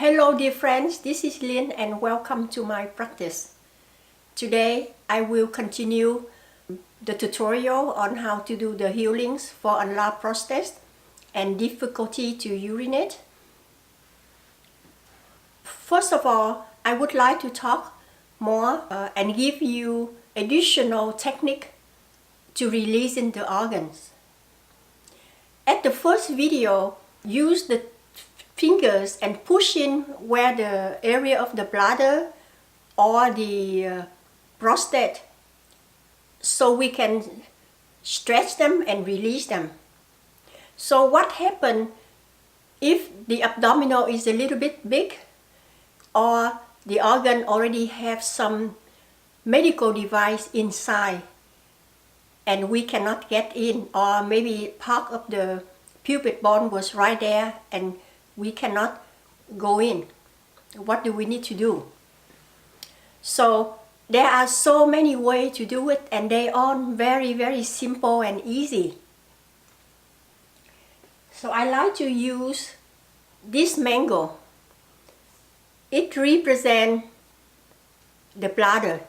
Hello dear friends, this is Lynn and welcome to my practice. Today I will continue the tutorial on how to do the healings for enlarged prostate and difficulty to urinate. First of all, I would like to talk more and give you additional technique to releasing the organs. At the first video, use the fingers and push in where the area of the bladder or the prostate, so we can stretch them and release them. So what happens if the abdominal is a little bit big or the organ already have some medical device inside and we cannot get in, or maybe part of the pubic bone was right there and we cannot go in? What do we need to do? So there are so many ways to do it, and they are very simple and easy. So I like to use this mango. It represents the bladder.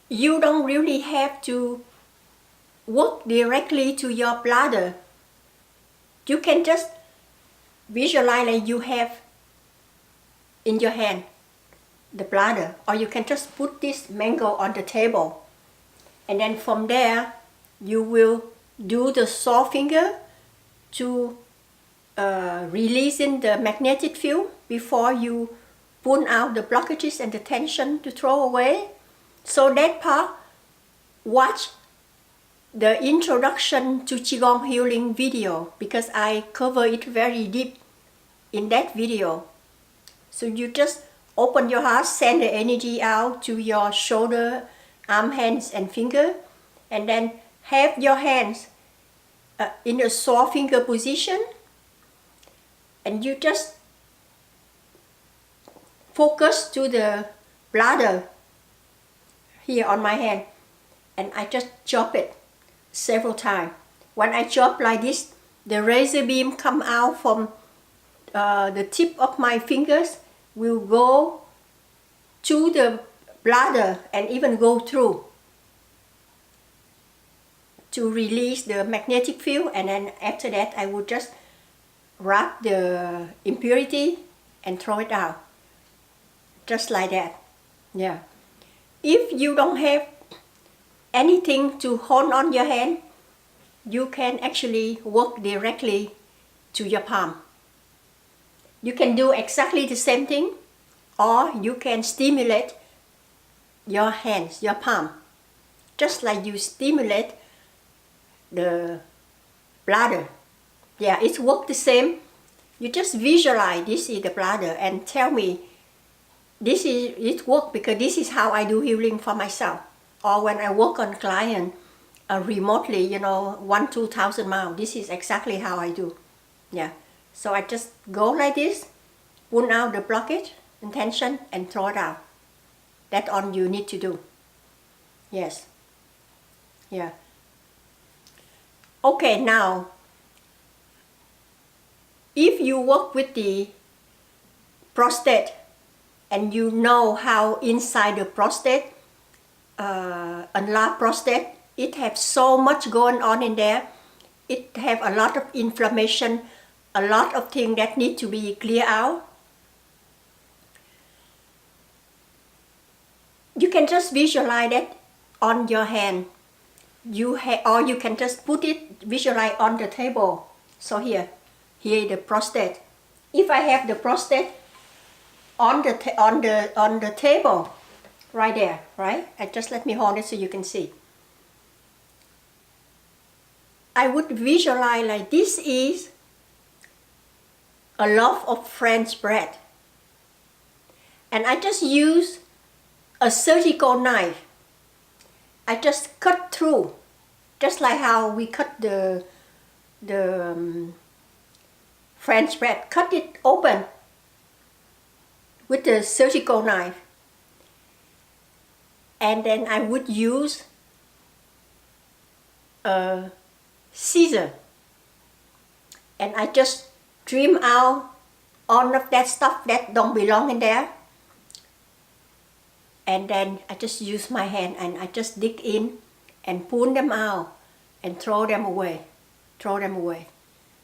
You don't really have to work directly to your bladder. You can just visualize like you have in your hand the bladder, or you can just put this mango on the table, and then from there you will do the soft finger to releasing the magnetic field before you pull out the blockages and the tension to throw away. So that part, watch the introduction to Qigong healing video, because I cover it very deep in that video. So you just open your heart, send the energy out to your shoulder, arm, hands and finger, and then have your hands in a soft finger position, and you just focus to the bladder here on my hand, and I just chop it several times. When I chop like this, the razor beam come out from the tip of my fingers, will go to the bladder and even go through to release the magnetic field. And then after that I will just wrap the impurity and throw it out, just like that. Yeah. If you don't have anything to hold on your hand, you can actually work directly to your palm. You can do exactly the same thing, or you can stimulate your hands, your palm, just like you stimulate the bladder. Yeah, it works the same. You just visualize this is the bladder and tell me it works, because this is how I do healing for myself. Or when I work on client remotely, 1,000-2,000 miles, this is exactly how I do. Yeah. So I just go like this, pull out the blockage and tension and throw it out. That's all you need to do. Yes. Yeah. Okay, now, if you work with the prostate and you know how inside the prostate, enlarged prostate, it has so much going on in there. It have a lot of inflammation, a lot of things that need to be cleared out. You can just visualize that on your hand. Or you can just put it, visualize on the table. So here the prostate. If I have the prostate on the table, right there, right? Just let me hold it so you can see. I would visualize like this is a loaf of French bread, and I just use a surgical knife. I just cut through, just like how we cut the French bread. Cut it open with the surgical knife, and then I would use a scissor, and I just trim out all of that stuff that don't belong in there. And then I just use my hand and I just dig in and pull them out and throw them away.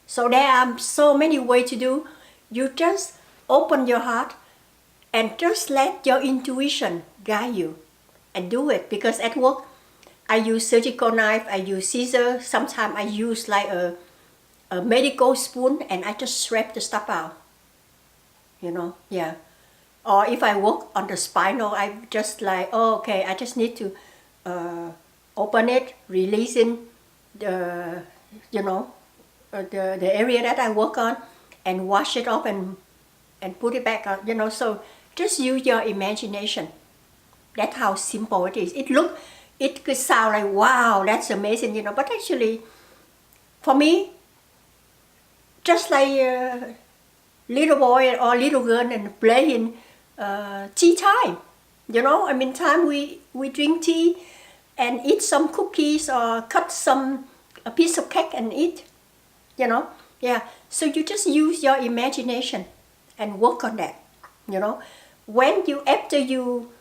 So there are so many ways to do. You just open your heart and just let your intuition guide you and do it. Because at work, I use surgical knife, I use scissors, sometimes I use like a medical spoon and I just scrape the stuff out, yeah. Or if I work on the spinal, I just like, oh, okay, I just need to open it, releasing the, the area that I work on and wash it off and put it back on, so just use your imagination. That's how simple it is. It could sound like, wow, that's amazing, but actually, for me, just like little boy or little girl and playing tea time, time we drink tea and eat some cookies or cut a piece of cake and eat, yeah. So you just use your imagination and work on that, when after you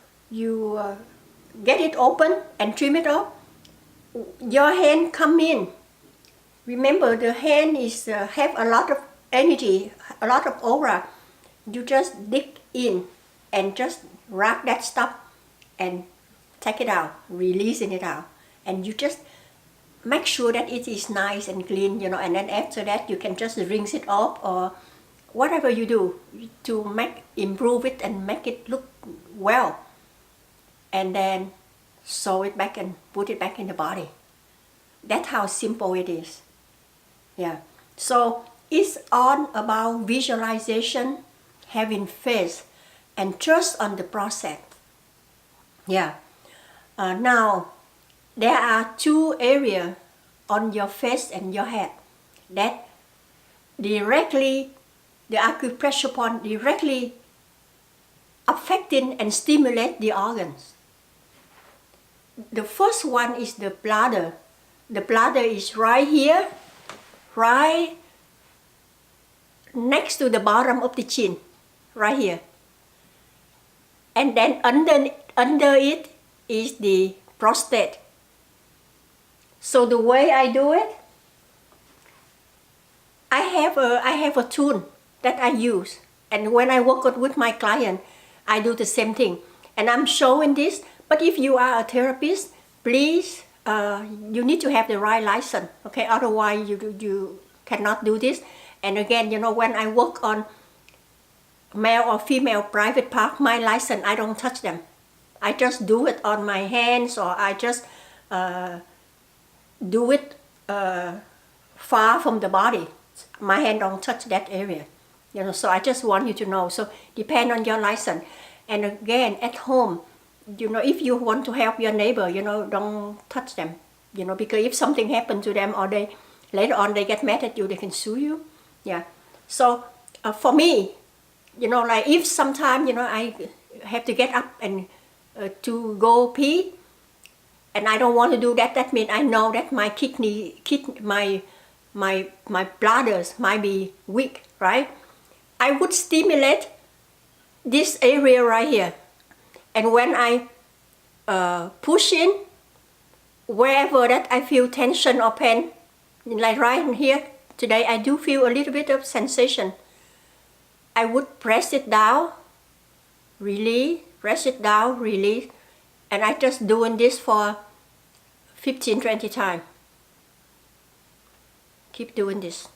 get it open and trim it off, your hand come in. Remember, the hand is have a lot of energy, a lot of aura. You just dig in and just wrap that stuff and take it out, releasing it out, and you just make sure that it is nice and clean, and then after that you can just rinse it off or whatever you do to improve it and make it look well, and then sew it back and put it back in the body. That's how simple it is. Yeah. So it's all about visualization, having faith, and trust on the process. Yeah. Now, there are two areas on your face and your head that directly, the acupressure point directly affecting and stimulate the organs. The first one is the bladder. The bladder is right here, right next to the bottom of the chin, right here. And then under it is the prostate. So the way I do it, I have a tool that I use, and when I work with my client, I do the same thing. And I'm showing this. But if you are a therapist, please, you need to have the right license, okay? Otherwise, you cannot do this. And again, when I work on male or female private part, my license, I don't touch them. I just do it on my hands, or I just do it far from the body. My hand don't touch that area, so I just want you to know. So depend on your license. And again, at home, if you want to help your neighbor, don't touch them, because if something happened to them or later on they get mad at you, they can sue you. Yeah. So for me, like if sometime, I have to get up and to go pee, and I don't want to do that, that means I know that my my bladders might be weak, right? I would stimulate this area right here. And when I push in, wherever that I feel tension or pain, like right here, today I do feel a little bit of sensation. I would press it down, release, press it down, release, and I just doing this for 15-20 times. Keep doing this.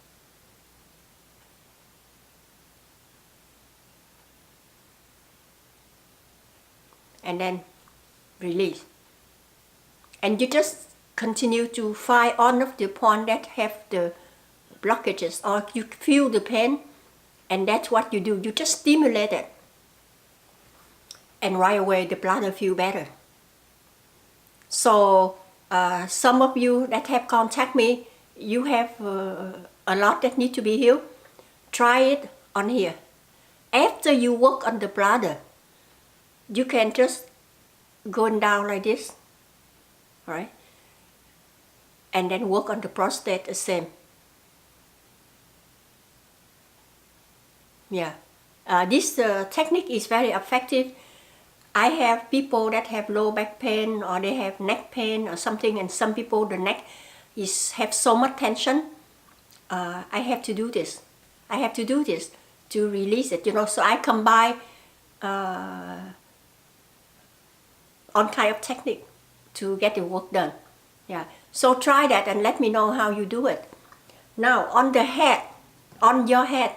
And then release. And you just continue to find all of the points that have the blockages, or you feel the pain, and that's what you do. You just stimulate it. And right away the bladder feel better. So some of you that have contacted me, you have a lot that need to be healed. Try it on here. After you work on the bladder, you can just go down like this, right? And then work on the prostate the same. Yeah. This technique is very effective. I have people that have low back pain or they have neck pain or something, and some people the neck have so much tension. I have to do this. I have to do this to release it, So I combine all kind of technique to get the work done. Yeah. So try that and let me know how you do it. Now on your head,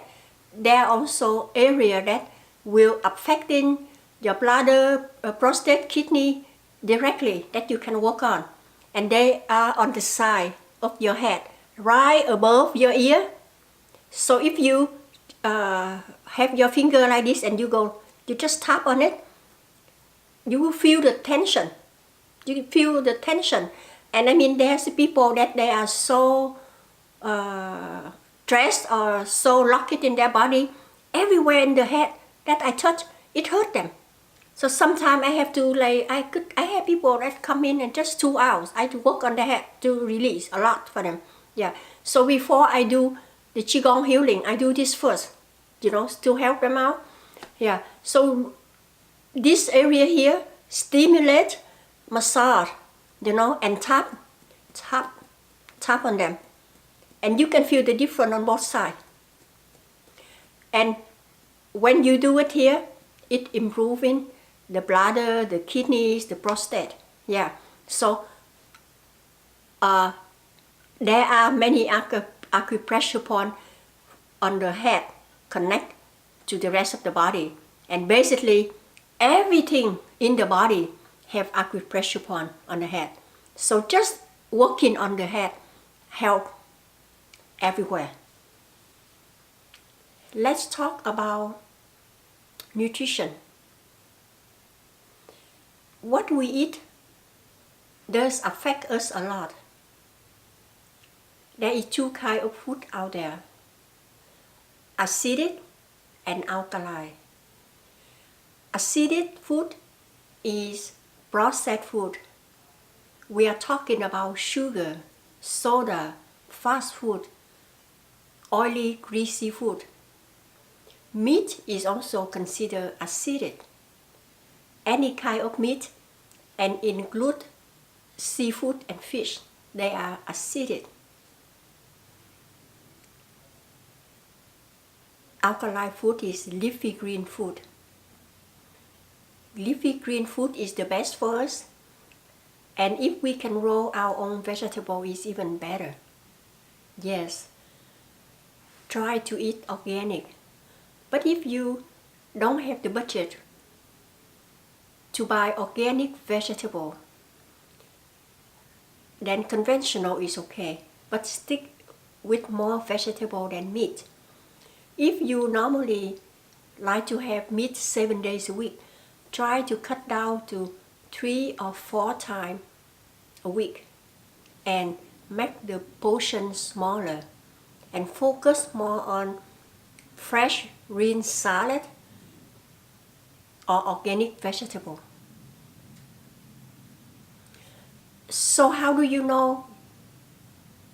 there are also area that will affecting your bladder, prostate, kidney directly that you can work on, and they are on the side of your head, right above your ear. So if you have your finger like this and you just tap on it, you will feel the tension. You feel the tension, and I mean there's people that they are so stressed or so locked in their body, everywhere in the head that I touch, it hurt them. So sometimes I have to I have people that come in and just 2 hours, I have to work on the head to release a lot for them. Yeah. So before I do the Qigong healing, I do this first, to help them out. Yeah. So this area here, stimulate, massage, and tap on them. And you can feel the difference on both sides. And when you do it here, it improving the bladder, the kidneys, the prostate. Yeah. So there are many acupressure points on the head connect to the rest of the body. And basically, everything in the body have acupressure point on the head. So just working on the head help everywhere. Let's talk about nutrition. What we eat does affect us a lot. There is 2 kinds of food out there: acidic and alkaline. Acidic food is processed food. We are talking about sugar, soda, fast food, oily, greasy food. Meat is also considered acidic. Any kind of meat, and include seafood and fish, they are acidic. Alkaline food is leafy green food. Leafy green food is the best for us, and if we can grow our own vegetable, it's even better. Yes, try to eat organic. But if you don't have the budget to buy organic vegetable, then conventional is okay, but stick with more vegetable than meat. If you normally like to have meat 7 days a week, try to cut down to 3 or 4 times a week and make the portion smaller and focus more on fresh green salad or organic vegetable. So how do you know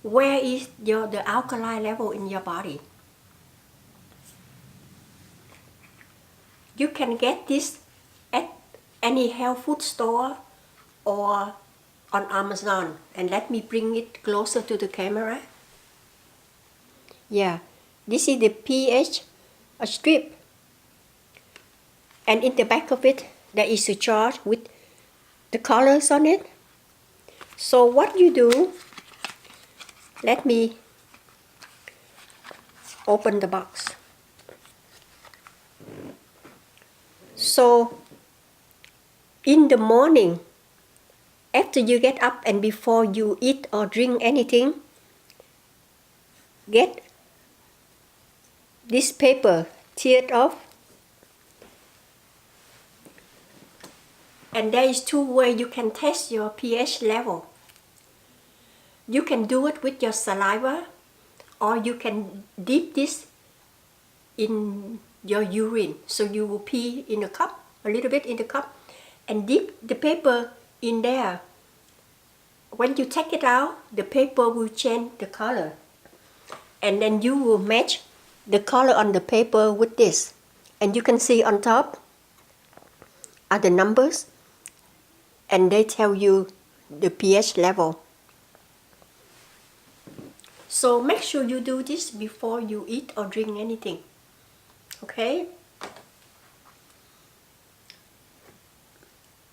where is the alkaline level in your body? You can get this at any health food store or on Amazon. And let me bring it closer to the camera. Yeah, this is the pH strip. And in the back of it, there is a chart with the colors on it. So what you do, let me open the box. So in the morning, after you get up and before you eat or drink anything, get this paper, tear it off. And there is 2 ways you can test your pH level. You can do it with your saliva, or you can dip this in your urine. So you will pee in a cup, a little bit in the cup, and dip the paper in there. When you take it out, the paper will change the color. And then you will match the color on the paper with this. And you can see on top are the numbers, and they tell you the pH level. So make sure you do this before you eat or drink anything. Okay?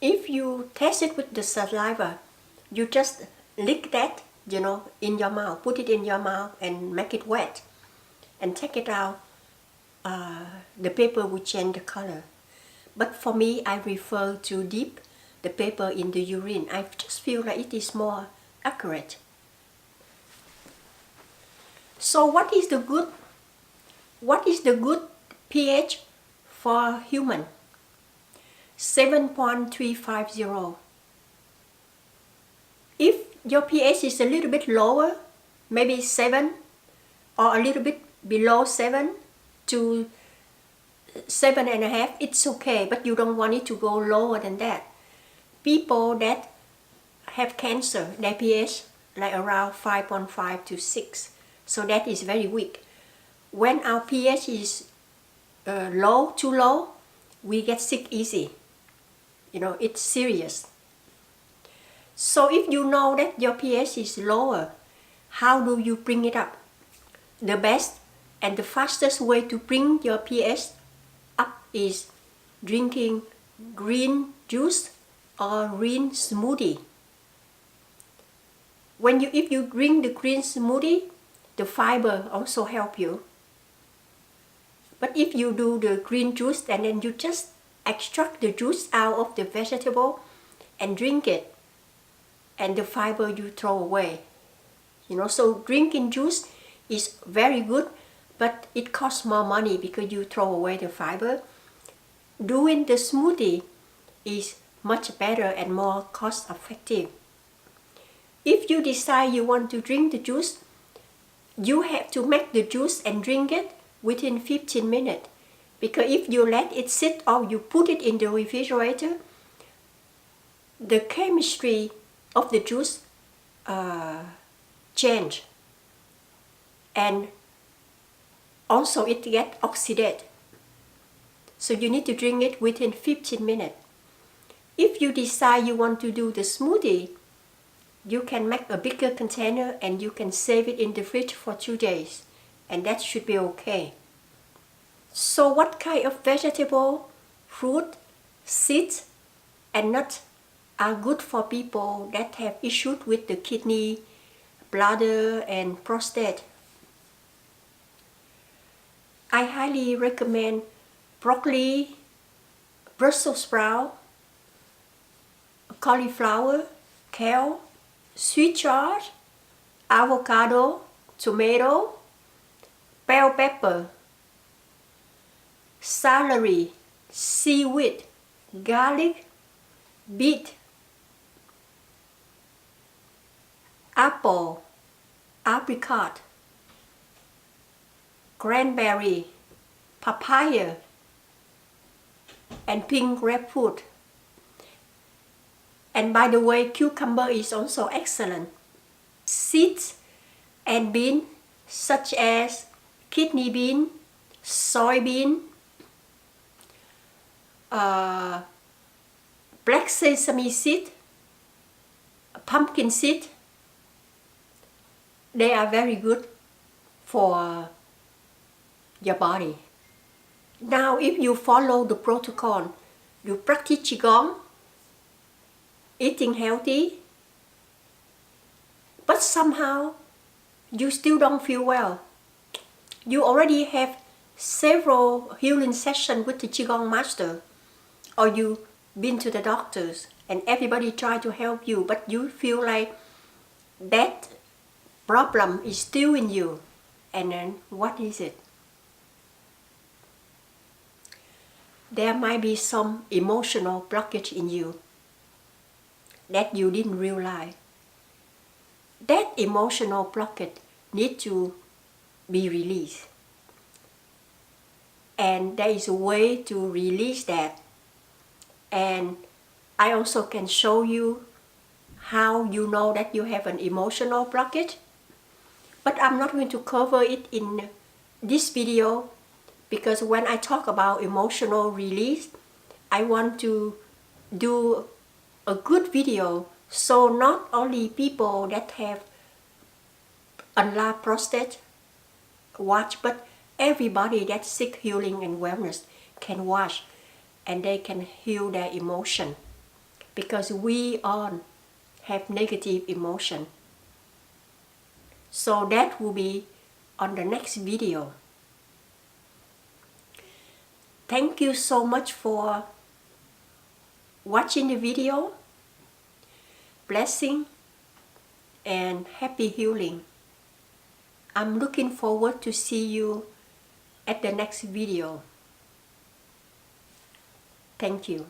If you test it with the saliva, you just lick that, in your mouth, put it in your mouth and make it wet and take it out. The paper will change the color. But for me, I prefer to dip the paper in the urine. I just feel like it is more accurate. So what is the good pH for human? 7.350. If your pH is a little bit lower, maybe 7 or a little bit below 7 to 7.5, it's okay, but you don't want it to go lower than that. People that have cancer, their pH like around 5.5 to 6, so that is very weak. When our pH is too low, we get sick easy. It's serious. So if you know that your pH is lower, how do you bring it up? The best and the fastest way to bring your pH up is drinking green juice or green smoothie. If you drink the green smoothie, the fiber also help you. But if you do the green juice and then you just extract the juice out of the vegetable and drink it, and the fiber you throw away. So drinking juice is very good, but it costs more money because you throw away the fiber. Doing the smoothie is much better and more cost effective. If you decide you want to drink the juice, you have to make the juice and drink it within 15 minutes. Because if you let it sit or you put it in the refrigerator, the chemistry of the juice change. And also it gets oxidated. So you need to drink it within 15 minutes. If you decide you want to do the smoothie, you can make a bigger container and you can save it in the fridge for 2 days. And that should be okay. So what kind of vegetable, fruit, seeds, and nuts are good for people that have issues with the kidney, bladder, and prostate? I highly recommend broccoli, Brussels sprout, cauliflower, kale, sweet chard, avocado, tomato, bell pepper, celery, seaweed, garlic, beet, apple, apricot, cranberry, papaya, and pink grapefruit. And by the way, cucumber is also excellent. Seeds and beans such as kidney bean, soybean, black sesame seed, pumpkin seed, they are very good for your body. Now if you follow the protocol, you practice Qigong, eating healthy, but somehow you still don't feel well. You already have several healing sessions with the Qigong master, or you've been to the doctors and everybody tried to help you, but you feel like that problem is still in you. And then what is it? There might be some emotional blockage in you that you didn't realize. That emotional blockage needs to be released. And there is a way to release that. And I also can show you how you know that you have an emotional blockage. But I'm not going to cover it in this video because when I talk about emotional release, I want to do a good video so not only people that have enlarged prostate watch, but everybody that seek healing and wellness can watch and they can heal their emotion, because we all have negative emotion. So that will be on the next video. Thank you so much for watching the video. Blessing and happy healing. I'm looking forward to see you at the next video. Thank you.